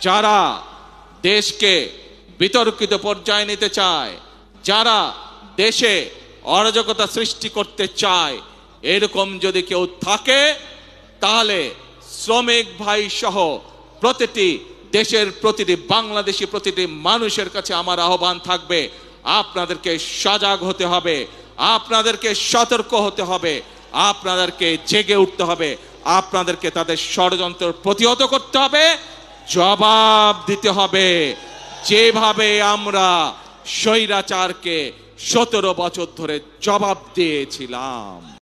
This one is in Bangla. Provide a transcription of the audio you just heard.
যারা দেশকে বিতর্কিত পর্যায়ে নিতে চায়, যারা দেশে অরাজকতা সৃষ্টি করতে চায়, এরকম যদি কেউ থাকে তাহলে শ্রমিক ভাই সহ প্রতিটি দেশের প্রতিটি বাংলাদেশি প্রতিটি মানুষের কাছে আমার আহ্বান থাকবে, আপনাদেরকে সজাগ হতে হবে, আপনাদেরকে সতর্ক হতে হবে, আপনাদেরকে জেগে উঠতে হবে, আপনাদেরকে তাদের ষড়যন্ত্র প্রতিহত করতে হবে, জবাব দিতে হবে। যেভাবে আমরা স্বৈরাচারকে 17 বছর ধরে জবাব দিয়েছিলাম।